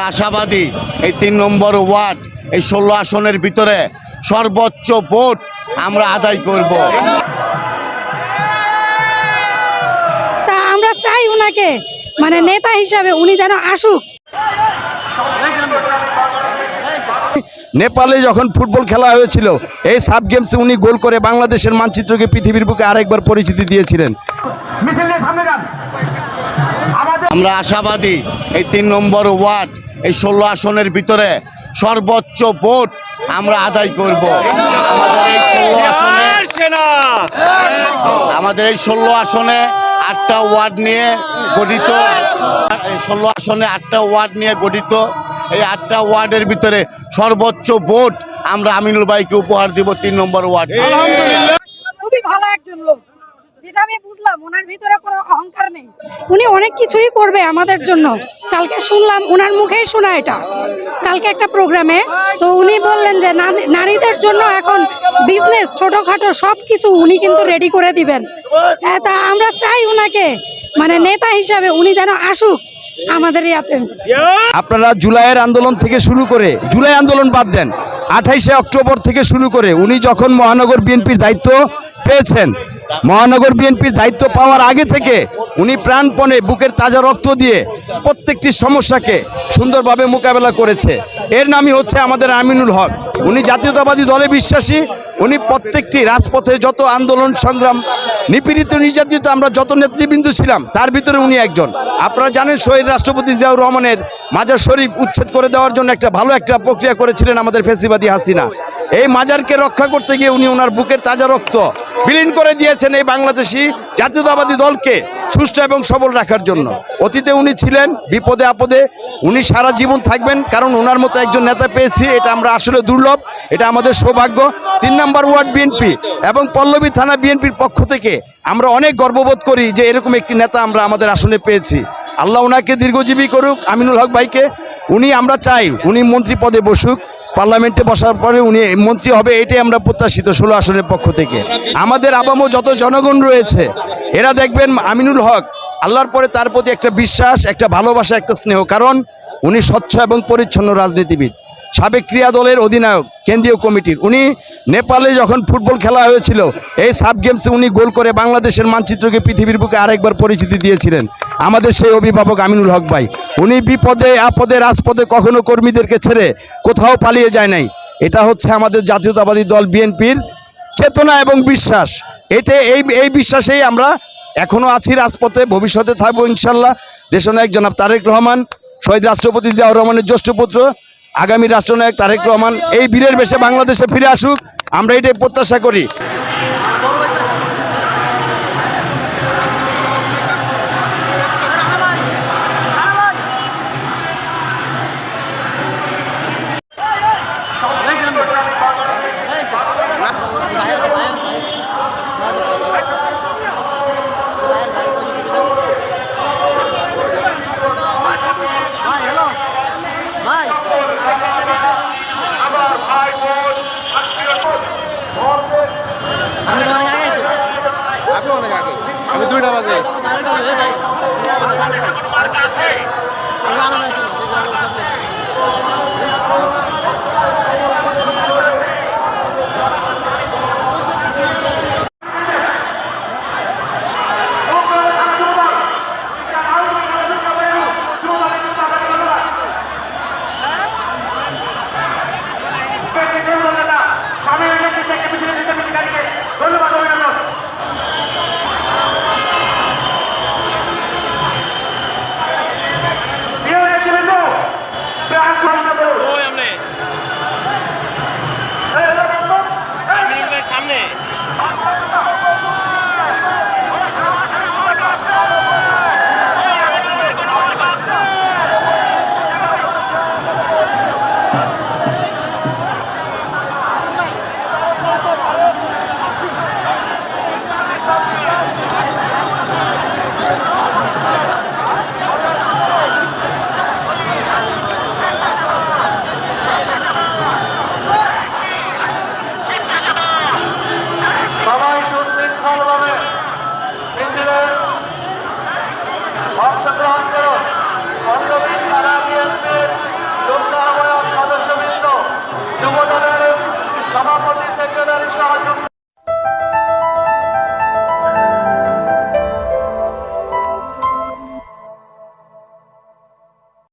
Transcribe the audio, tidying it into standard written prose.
আশাবাদী এই ৩ নম্বর ওয়ার্ড এই ১৬ আসনের ভিতরে সর্বোচ্চ ভোট আমরা আদায় করব। তা আমরা চাই উনাকে নেতা হিসাবে উনি যেন আসুক। নেপালে যখন ফুটবল খেলা হয়েছিল এই সাব গেমসে উনি গোল করে বাংলাদেশের মানচিত্রকে পৃথিবীর বুকে আরেকবার পরিচিতি দিয়েছিলেন। আমরা আশাবাদী এই ৩ নম্বর ওয়ার্ড এই ১৬ আসনের ভিতরে সর্বোচ্চ ভোট আমরা আদায় করব। আমাদের এই ১৬ আসনে ৮টা ওয়ার্ড নিয়ে গঠিত, ১৬ আসনে ৮টা ওয়ার্ড নিয়ে গঠিত। এই 8টা ওয়ার্ডের ভিতরে সর্বোচ্চ ভোট আমরা আমিনুল ভাইকে উপহার দিব ৩ নম্বর ওয়ার্ড। খুবই ভালো একজন লোক, যেটা আমি বুঝলাম ওনার ভিতরে কোনো অহংকার নেই। উনি অনেক কিছুই করবে আমাদের জন্য। কালকে শুনলাম ওনার মুখেই শোনা, এটা কালকে একটা প্রোগ্রামে তো উনি বললেন যে নারীদের জন্য এখন বিজনেস ছোটখাটো সব কিছু উনি কিন্তু রেডি করে দিবেন। তা আমরা চাই উনাকে নেতা হিসাবে উনি যেন আসুক আমাদের ইয়াতে। আপনারা জুলাইয়ের আন্দোলন থেকে শুরু করে, জুলাই আন্দোলন বাদ দেন, 28শে অক্টোবর থেকে শুরু করে উনি যখন মহানগর বিএনপির দায়িত্ব পেয়েছেন, মহানগর বিএনপির দায়িত্ব পাওয়ার আগে থেকে উনি প্রাণপণে বুকের তাজা রক্ত দিয়ে প্রত্যেকটি সমস্যাকে সুন্দরভাবে মোকাবেলা করেছে। এর নামই হচ্ছে আমাদের আমিনুল হক। উনি জাতীয়তাবাদী দলে বিশ্বাসী। উনি প্রত্যেকটি রাজপথে যত আন্দোলন সংগ্রাম, নিপীড়িত নির্যাতিত আমরা যত নেতৃবৃন্দ ছিলাম তার ভিতরে উনি একজন। আপনারা জানেন শহীদ রাষ্ট্রপতি জিয়াউর রহমানের মাজার শরীফ উচ্ছেদ করে দেওয়ার জন্য ভালো একটা প্রক্রিয়া করেছিলেন আমাদের ফ্যাসিবাদী হাসিনা। এই মাজারকে রক্ষা করতে গিয়ে উনি ওনার বুকের তাজা রক্ত বিলীন করে দিয়েছেন এই বাংলাদেশি জাতীয়তাবাদী দলকে সুষ্ঠু এবং সবল রাখার জন্য। অতীতে উনি ছিলেন, বিপদে আপদে উনি সারা জীবন থাকবেন, কারণ ওনার মতো একজন নেতা পেয়েছি, এটা আমরা আসলে দুর্লভ, এটা আমাদের সৌভাগ্য। ৩ নম্বর ওয়ার্ড বিএনপি এবং পল্লবী থানা বিএনপির পক্ষ থেকে আমরা অনেক গর্ববোধ করি যে এরকম একটি নেতা আমরা আমাদের আসনে পেয়েছি। আল্লাহ ওনাকে দীর্ঘজীবী করুক, আমিনুল হক ভাইকে। আমরা চাই উনি মন্ত্রী পদে বসুক, পার্লামেন্টে বসার পরে উনি মন্ত্রী হবে, এটাই আমরা প্রত্যাশিত ১৬ আসনের পক্ষ থেকে। আমাদের আবামও যত জনগণ রয়েছে এরা দেখবেন আমিনুল হক আল্লাহর পরে তার প্রতি একটা বিশ্বাস, একটা ভালোবাসা, একটা স্নেহ, কারণ উনি স্বচ্ছ এবং পরিচ্ছন্ন রাজনীতিবিদ, সাবেক ক্রীড়া দলের অধিনায়ক, কেন্দ্রীয় কমিটির। উনি নেপালে যখন ফুটবল খেলা হয়েছিল এই সাব গেমসে উনি গোল করে বাংলাদেশের মানচিত্রকে পৃথিবীর বুকে আরেকবার পরিচিতি দিয়েছিলেন আমাদের সেই অভিভাবক আমিনুল হক ভাই। উনি বিপদে আপদে রাজপথে কখনো কর্মীদেরকে ছেড়ে কোথাও পালিয়ে যায় নাই। এটা হচ্ছে আমাদের জাতীয়তাবাদী দল বিএনপির চেতনা এবং বিশ্বাস। এই বিশ্বাসেই আমরা এখনও আছি রাজপথে, ভবিষ্যতে থাকবো ইনশাল্লাহ। দেশনায়ক জনাব তারেক রহমান, শহীদ রাষ্ট্রপতি জিয়াউর রহমানের জ্যেষ্ঠ পুত্র, আগামী রাষ্ট্রনায়ক তারেক রহমান এই বীরের বেশে বাংলাদেশে ফিরে আসুক, আমরা এটাই প্রত্যাশা করি। আমি 2টা বাজে অংশগ্রহণ করুন।